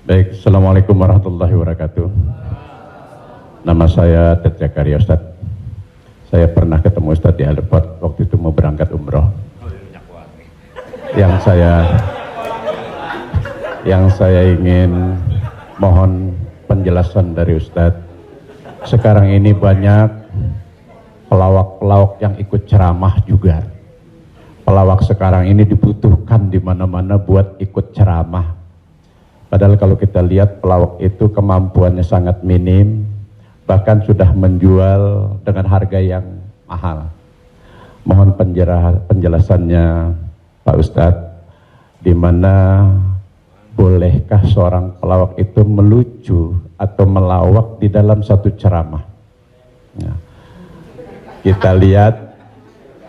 Baik, Assalamualaikum warahmatullahi wabarakatuh. Nama saya Ted Zakaria Ustadz. Saya pernah ketemu Ustadz di airport waktu itu mau berangkat umroh. Yang saya ingin mohon penjelasan dari Ustadz. Sekarang ini banyak pelawak-pelawak yang ikut ceramah juga. Pelawak sekarang ini dibutuhkan di mana-mana buat ikut ceramah. Padahal kalau kita lihat pelawak itu kemampuannya sangat minim, bahkan sudah menjual dengan harga yang mahal. Mohon penjelasannya Pak Ustadz, di mana bolehkah seorang pelawak itu melucu atau melawak di dalam satu ceramah? Nah, kita lihat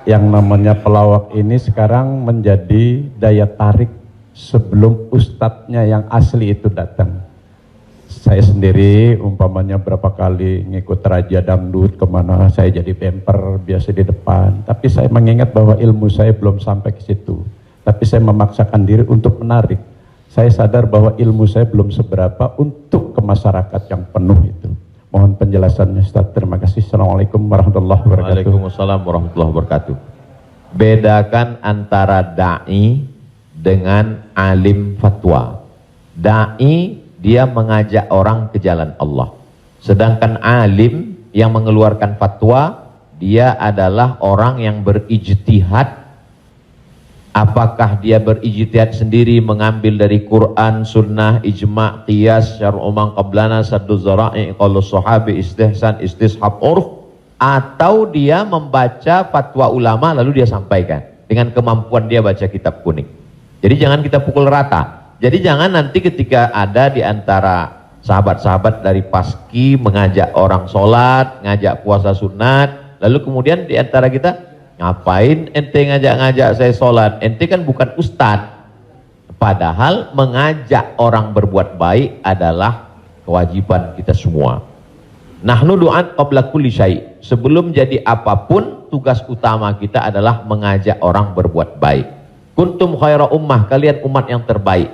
yang namanya pelawak ini sekarang menjadi daya tarik sebelum ustadznya yang asli itu datang. Saya sendiri umpamanya berapa kali ngikut raja dangdut kemana, saya jadi bemper biasa di depan. Tapi saya mengingat bahwa ilmu saya belum sampai ke situ. Tapi saya memaksakan diri untuk menarik. Saya sadar bahwa ilmu saya belum seberapa untuk ke masyarakat yang penuh itu. Mohon penjelasannya Ustaz. Terima kasih. Assalamualaikum warahmatullahi wabarakatuh. Waalaikumsalam warahmatullahi wabarakatuh. Bedakan antara da'i dengan alim fatwa. Da'i dia mengajak orang ke jalan Allah. Sedangkan alim yang mengeluarkan fatwa, dia adalah orang yang berijtihad. Apakah dia berijtihad sendiri mengambil dari Quran, sunnah, ijma', qiyas, syar'u man qablana, saddu zara'i, qalu sahabi, istihsan, istishab, urf, atau dia membaca fatwa ulama lalu dia sampaikan dengan kemampuan dia baca kitab kuning. Jadi jangan kita pukul rata. Jadi jangan nanti ketika ada di antara sahabat-sahabat dari Paski mengajak orang sholat, ngajak puasa sunat, lalu kemudian di antara kita, ngapain ente ngajak-ngajak saya sholat? Ente kan bukan ustadz. Padahal mengajak orang berbuat baik adalah kewajiban kita semua. Nahnu du'an qabla kulli syai'. Sebelum jadi apapun, tugas utama kita adalah mengajak orang berbuat baik. Kuntum khaira ummah, kalian umat yang terbaik.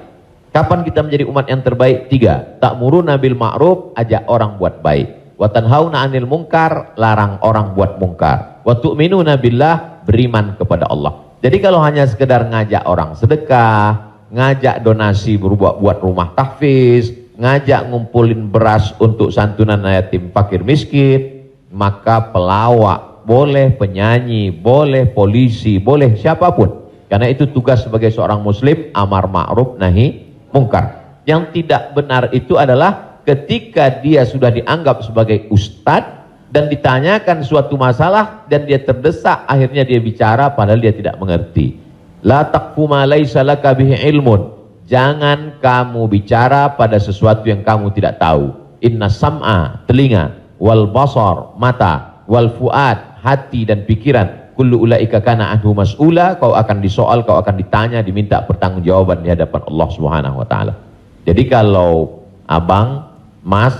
Kapan kita menjadi umat yang terbaik? 3. Ta'muruna bil ma'ruf, ajak orang buat baik. Wa tanhauna 'anil munkar, larang orang buat mungkar. Wa tu'minuna billah, beriman kepada Allah. Jadi kalau hanya sekedar ngajak orang sedekah, ngajak donasi buat rumah tahfiz, ngajak ngumpulin beras untuk santunan yatim fakir miskin, maka pelawak boleh, penyanyi boleh, polisi boleh, siapapun. Karena itu tugas sebagai seorang muslim, amar ma'ruf nahi mungkar. Yang tidak benar itu adalah ketika dia sudah dianggap sebagai ustadz dan ditanyakan suatu masalah dan dia terdesak, akhirnya dia bicara padahal dia tidak mengerti. La taqfu ma laisa laka bihi ilmun. Jangan kamu bicara pada sesuatu yang kamu tidak tahu. Inna sam'a, telinga, wal basar, mata, wal fuad, hati dan pikiran, kullu ulaika kana anhu mas'ula, kau akan disoal, kau akan ditanya, diminta pertanggungjawaban di hadapan Allah Subhanahu wa taala. Jadi kalau abang, mas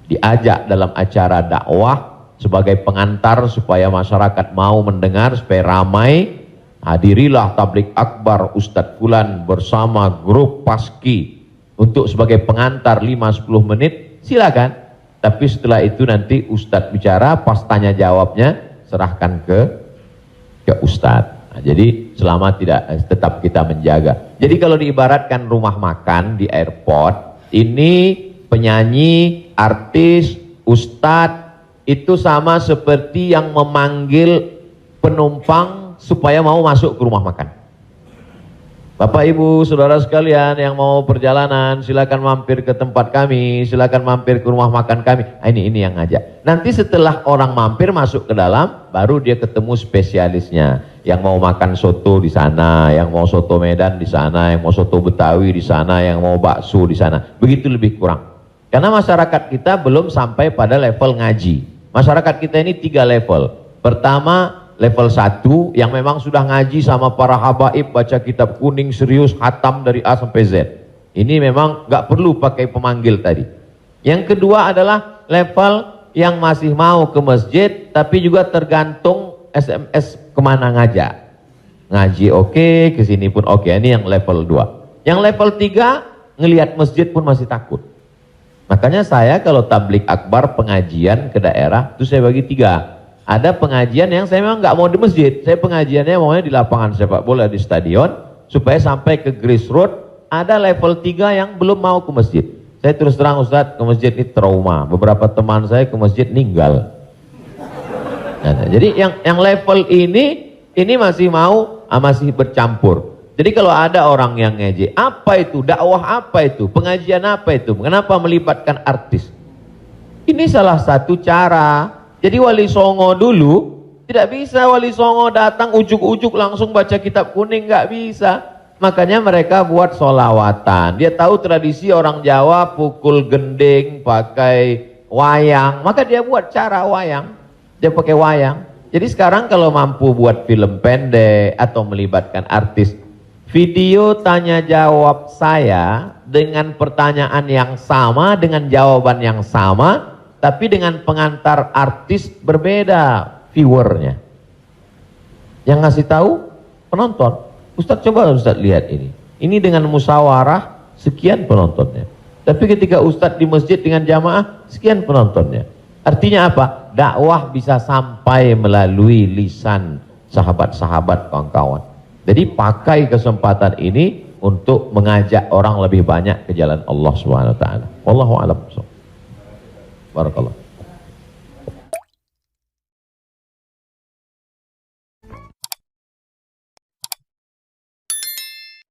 diajak dalam acara dakwah sebagai pengantar supaya masyarakat mau mendengar, supaya ramai, hadirilah tablik akbar Ustadz Fulan bersama grup Paski untuk sebagai pengantar 5-10 menit, silakan. Tapi setelah itu nanti Ustadz bicara, pas tanya jawabnya serahkan ke Ustadz. Nah, jadi selama tetap kita menjaga. Jadi kalau diibaratkan rumah makan di airport, ini penyanyi, artis, ustadz itu sama seperti yang memanggil penumpang supaya mau masuk ke rumah makan. Bapak Ibu Saudara sekalian yang mau perjalanan, silakan mampir ke tempat kami, silakan mampir ke rumah makan kami. Nah, ini yang ngajak. Nanti setelah orang mampir masuk ke dalam, baru dia ketemu spesialisnya. Yang mau makan soto di sana, yang mau soto Medan di sana, yang mau soto Betawi di sana, yang mau bakso di sana. Begitu lebih kurang. Karena masyarakat kita belum sampai pada level ngaji. Masyarakat kita ini 3 level. Pertama, level 1 yang memang sudah ngaji sama para habaib, baca kitab kuning serius, khatam dari A sampai Z. Ini memang nggak perlu pakai pemanggil tadi. Yang kedua adalah level yang masih mau ke masjid, tapi juga tergantung SMS kemana ngajak. Ngaji oke, kesini pun oke. Ini yang level 2. Yang level 3 ngelihat masjid pun masih takut. Makanya saya kalau tablik akbar pengajian ke daerah itu saya bagi 3. Ada pengajian yang saya memang nggak mau di masjid, saya pengajiannya maunya di lapangan sepak bola, di stadion, supaya sampai ke grassroots. Ada level 3 yang belum mau ke masjid. Saya terus terang, Ustadz, ke masjid ini trauma. Beberapa teman saya ke masjid ninggal. Nah, jadi yang level ini masih mau, masih bercampur. Jadi kalau ada orang yang ngejek, apa itu? Dakwah apa itu? Pengajian apa itu? Kenapa melibatkan artis? Ini salah satu cara. Jadi Wali Songo dulu, tidak bisa Wali Songo datang ujuk-ujuk langsung baca kitab kuning, nggak bisa. Makanya mereka buat solawatan. Dia tahu tradisi orang Jawa pukul gending, pakai wayang. Maka dia buat cara wayang. Dia pakai wayang. Jadi sekarang kalau mampu buat film pendek atau melibatkan artis, video tanya jawab saya dengan pertanyaan yang sama, dengan jawaban yang sama, tapi dengan pengantar artis berbeda viewernya. Yang ngasih tahu penonton. Ustadz, coba Ustadz lihat ini. Ini dengan musyawarah sekian penontonnya. Tapi ketika Ustadz di masjid dengan jamaah sekian penontonnya. Artinya apa? Dakwah bisa sampai melalui lisan sahabat-sahabat, kawan-kawan. Jadi pakai kesempatan ini untuk mengajak orang lebih banyak ke jalan Allah Subhanahu wa taala. Wallahu a'lam. Barakallah.